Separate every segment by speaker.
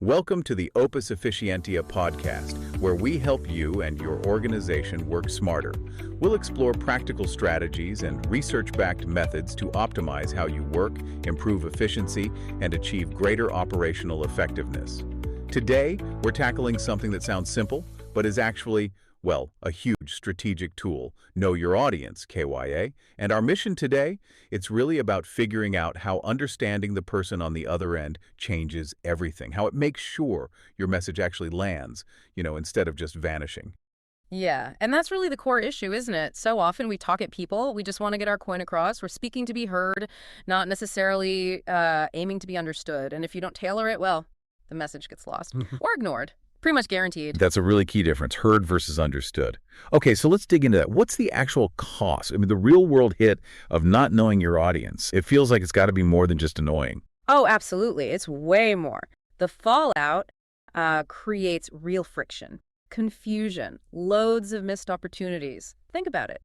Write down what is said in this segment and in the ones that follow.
Speaker 1: Welcome to the Opus Efficientia podcast, where we help you and your organization work smarter. We'll explore practical strategies and research-backed methods to optimize how you work, improve efficiency, and achieve greater operational effectiveness. Today, we're tackling something that sounds simple, but is actually, well, a huge strategic tool, Know Your Audience, KYA. And our mission today, it's really about figuring out how understanding the person on the other end changes everything, how it makes sure your message actually lands, instead of just vanishing.
Speaker 2: Yeah, and that's really the core issue, isn't it? So often we talk at people, we just want to get our point across. We're speaking to be heard, not necessarily aiming to be understood. And if you don't tailor it, well, the message gets lost or ignored. Pretty much guaranteed.
Speaker 1: That's a really key difference, heard versus understood. Okay, so let's dig into that. What's the actual cost? I mean, the real world hit of not knowing your audience. It feels like it's got to be more than just annoying.
Speaker 2: Oh, absolutely. It's way more. The fallout creates real friction, confusion, loads of missed opportunities. Think about it.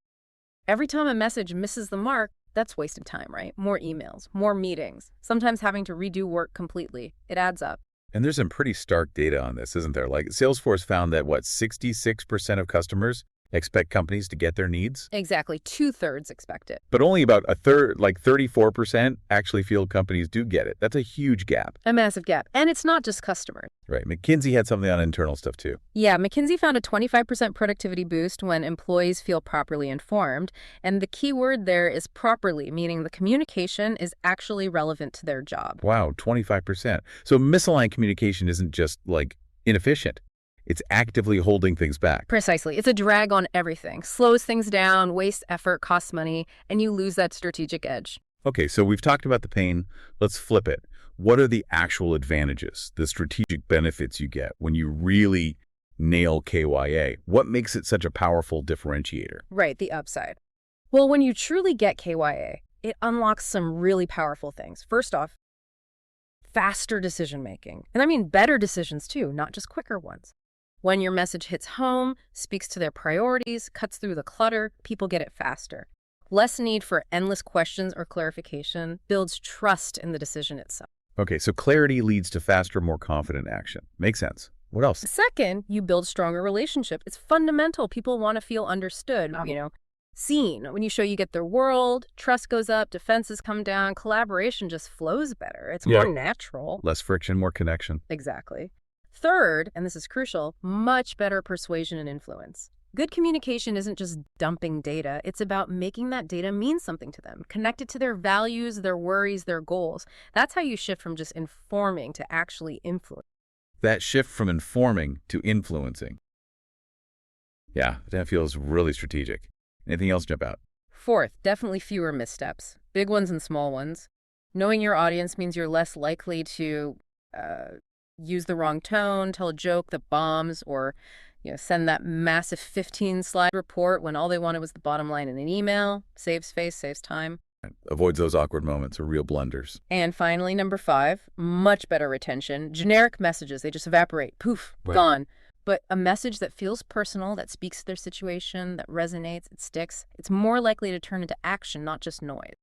Speaker 2: Every time a message misses the mark, that's wasted time, right? More emails, more meetings, sometimes having to redo work completely. It adds up.
Speaker 1: And there's some pretty stark data on this, isn't there? Like Salesforce found that, 66% of customers expect companies to get their needs?
Speaker 2: Exactly. 2/3 expect it.
Speaker 1: But only about a third, 34%, actually feel companies do get it. That's a huge gap.
Speaker 2: A massive gap. And it's not just customers.
Speaker 1: Right. McKinsey had something on internal stuff too.
Speaker 2: Yeah, McKinsey found a 25% productivity boost when employees feel properly informed. And the key word there is properly, meaning the communication is actually relevant to their job.
Speaker 1: Wow, 25%. So misaligned communication isn't just inefficient. It's actively holding things back.
Speaker 2: Precisely. It's a drag on everything. Slows things down, wastes effort, costs money, and you lose that strategic edge.
Speaker 1: Okay, so we've talked about the pain. Let's flip it. What are the actual advantages, the strategic benefits you get when you really nail KYA? What makes it such a powerful differentiator?
Speaker 2: Right, the upside. Well, when you truly get KYA, it unlocks some really powerful things. First off, faster decision-making. And I mean better decisions too, not just quicker ones. When your message hits home, speaks to their priorities, cuts through the clutter, people get it faster. Less need for endless questions or clarification, builds trust in the decision itself.
Speaker 1: Okay, so clarity leads to faster, more confident action. Makes sense. What else?
Speaker 2: Second, you build stronger relationship. It's fundamental. People want to feel understood, seen. When you show you get their world, trust goes up, defenses come down, collaboration just flows better. It's more natural.
Speaker 1: Less friction, more connection.
Speaker 2: Exactly. Third, and this is crucial, much better persuasion and influence. Good communication isn't just dumping data. It's about making that data mean something to them, connected to their values, their worries, their goals. That's how you shift from just informing to actually influence.
Speaker 1: That shift from informing to influencing. Yeah, that feels really strategic. Anything else jump out?
Speaker 2: Fourth, definitely fewer missteps, big ones and small ones. Knowing your audience means you're less likely to use the wrong tone, tell a joke that bombs, or send that massive 15-slide report when all they wanted was the bottom line in an email. Saves face, saves time.
Speaker 1: Avoids those awkward moments or real blunders.
Speaker 2: And finally, number 5, much better retention. Generic messages, they just evaporate. Poof, gone. But a message that feels personal, that speaks to their situation, that resonates, it sticks, it's more likely to turn into action, not just noise.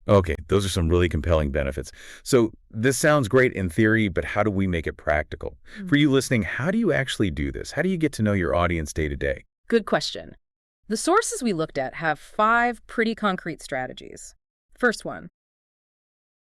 Speaker 1: Okay, those are some really compelling benefits. So this sounds great in theory, but how do we make it practical? For you listening, how do you actually do this? How do you get to know your audience day to day?
Speaker 2: Good question. The sources we looked at have 5 pretty concrete strategies. First one,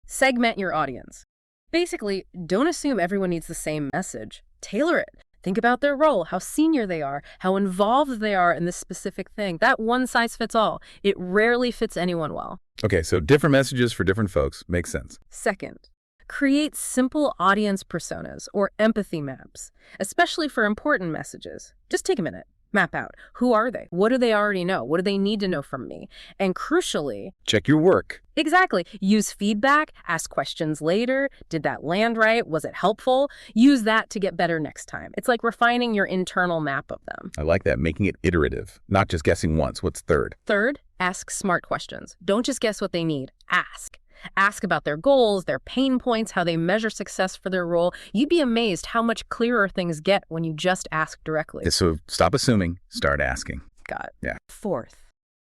Speaker 2: segment your audience. Basically, don't assume everyone needs the same message. Tailor it. Think about their role, how senior they are, how involved they are in this specific thing. That one size fits all. It rarely fits anyone well.
Speaker 1: Okay, so different messages for different folks. Makes sense.
Speaker 2: Second, create simple audience personas or empathy maps, especially for important messages. Just take a minute. Map out. Who are they? What do they already know? What do they need to know from me? And crucially,
Speaker 1: check your work.
Speaker 2: Exactly. Use feedback. Ask questions later. Did that land right? Was it helpful? Use that to get better next time. It's like refining your internal map of them.
Speaker 1: I like that. Making it iterative, not just guessing once. What's third?
Speaker 2: Third, ask smart questions. Don't just guess what they need. Ask. Ask about their goals, their pain points, how they measure success for their role. You'd be amazed how much clearer things get when you just ask directly.
Speaker 1: So stop assuming, start asking.
Speaker 2: Got it.
Speaker 1: Yeah.
Speaker 2: Fourth,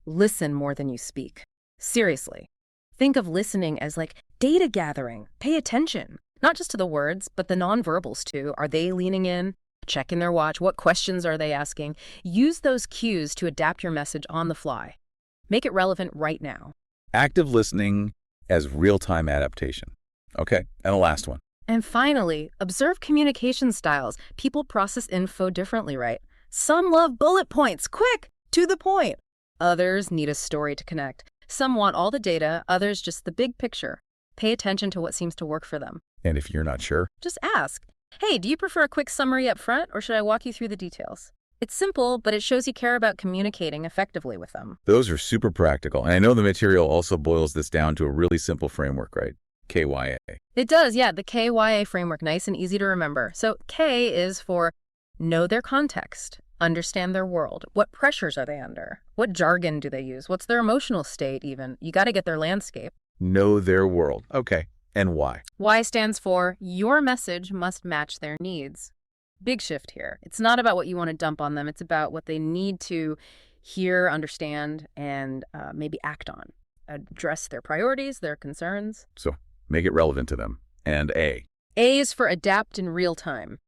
Speaker 2: listen more than you speak. Seriously. Think of listening as like data gathering. Pay attention. Not just to the words, but the nonverbals too. Are they leaning in, checking their watch? What questions are they asking? Use those cues to adapt your message on the fly. Make it relevant right now.
Speaker 1: Active listening as real-time adaptation. Okay, and the last one.
Speaker 2: And finally, observe communication styles. People process info differently, right? Some love bullet points, quick, to the point. Others need a story to connect. Some want all the data, others just the big picture. Pay attention to what seems to work for them.
Speaker 1: And if you're not sure,
Speaker 2: just ask, hey, do you prefer a quick summary up front, or should I walk you through the details? It's simple, but it shows you care about communicating effectively with them.
Speaker 1: those are super practical. And I know the material also boils this down to a really simple framework, right? KYA.
Speaker 2: It does, yeah, the KYA framework, nice and easy to remember. So K is for know their context, understand their world. What pressures are they under? What jargon do they use? What's their emotional state even? You got to get their landscape.
Speaker 1: Know their world. Okay, and why?
Speaker 2: Y stands for your message must match their needs. Big shift here. It's not about what you want to dump on them. It's about what they need to hear, understand, and maybe act on. Address their priorities, their concerns.
Speaker 1: So make it relevant to them. And A.
Speaker 2: A is for adapt in real time.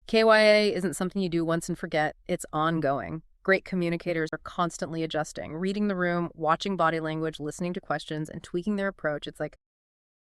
Speaker 2: KYA isn't something you do once and forget. It's ongoing. Great communicators are constantly adjusting, reading the room, watching body language, listening to questions, and tweaking their approach. It's like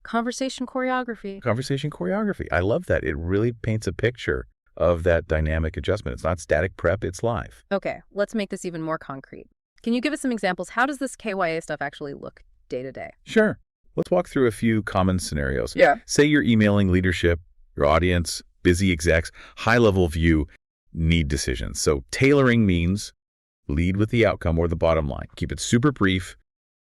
Speaker 2: conversation choreography.
Speaker 1: Conversation choreography. I love that. It really paints a picture of that dynamic adjustment. It's not static prep, it's live.
Speaker 2: Okay, let's make this even more concrete. Can you give us some examples? How does this KYA stuff actually look day to day?
Speaker 1: Sure. Let's walk through a few common scenarios.
Speaker 2: Yeah.
Speaker 1: Say you're emailing leadership, your audience, busy execs, high-level view, need decisions. So tailoring means lead with the outcome or the bottom line. Keep it super brief.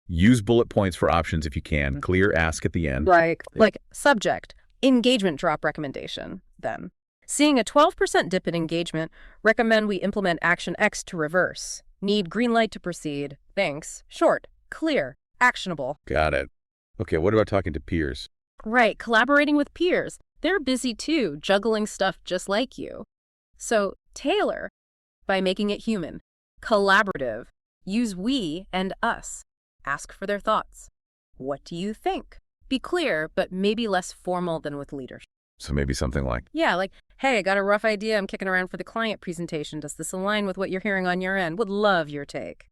Speaker 1: Use bullet points for options if you can. Clear ask at the end.
Speaker 2: Right. Like subject, engagement drop recommendation, then. Seeing a 12% dip in engagement, recommend we implement action X to reverse. Need green light to proceed. Thanks. Short, clear, actionable.
Speaker 1: Got it. Okay, what about talking to peers?
Speaker 2: Right, collaborating with peers. They're busy too, juggling stuff just like you. So tailor by making it human. Collaborative. Use we and us. Ask for their thoughts. What do you think? Be clear, but maybe less formal than with leadership.
Speaker 1: So maybe something like,
Speaker 2: Yeah, like, hey, I got a rough idea I'm kicking around for the client presentation. Does this align with what you're hearing on your end? Would love your take.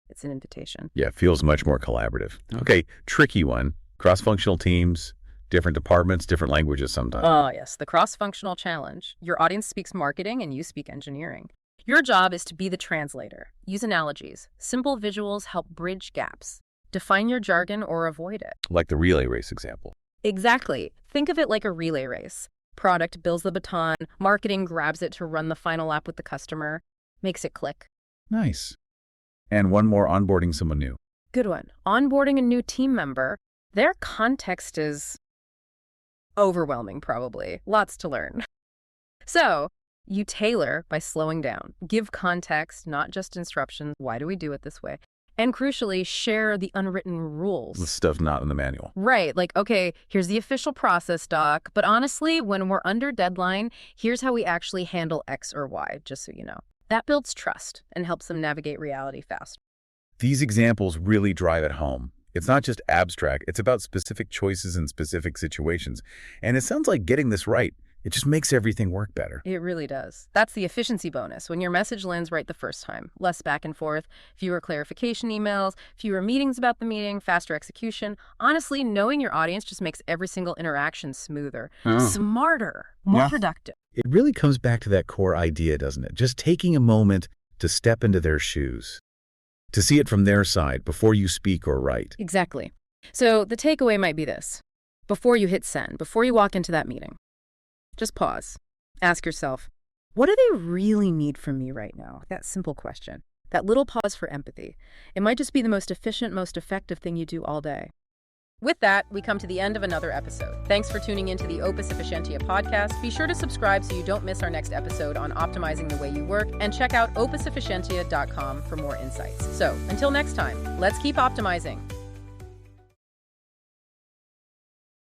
Speaker 2: It's an invitation.
Speaker 1: yeah, feels much more collaborative. Okay, tricky one. Cross-functional teams, different departments, different languages sometimes.
Speaker 2: Oh, yes, the cross-functional challenge. Your audience speaks marketing and you speak engineering. Your job is to be the translator. Use analogies. Simple visuals help bridge gaps. Define your jargon or avoid it.
Speaker 1: Like the relay race example.
Speaker 2: Exactly. Think of it like a relay race. Product builds the baton, marketing grabs it to run the final lap with the customer, makes it click.
Speaker 1: Nice. And one more, onboarding someone new.
Speaker 2: Good one. Onboarding a new team member, their context is overwhelming, probably. Lots to learn. So you tailor by slowing down. Give context, not just instructions. Why do we do it this way? And crucially, share the unwritten
Speaker 1: The
Speaker 2: rules.
Speaker 1: stuff not in the manual.
Speaker 2: Right, like, okay, here's the official process, doc. But honestly, when we're under deadline, here's how we actually handle X or Y, just so you know. That builds trust and helps them navigate reality fast.
Speaker 1: These examples really drive it home. It's not just abstract, it's about specific choices in specific situations. And it sounds like getting this right, it just makes everything work better.
Speaker 2: It really does. That's the efficiency bonus, when your message lands right the first time. Less back and forth, fewer clarification emails, fewer meetings about the meeting, faster execution. Honestly, knowing your audience just makes every single interaction smoother, smarter, more productive.
Speaker 1: It really comes back to that core idea, doesn't it? Just taking a moment to step into their shoes, to see it from their side before you speak or write.
Speaker 2: Exactly. So the takeaway might be this. Before you hit send, before you walk into that meeting, just pause. Ask yourself, what do they really need from me right now? That simple question. That little pause for empathy. It might just be the most efficient, most effective thing you do all day. With that, we come to the end of another episode. Thanks for tuning into the Opus Efficientia podcast. Be sure to subscribe so you don't miss our next episode on optimizing the way you work, and check out opusefficientia.com for more insights. So, until next time, let's keep optimizing.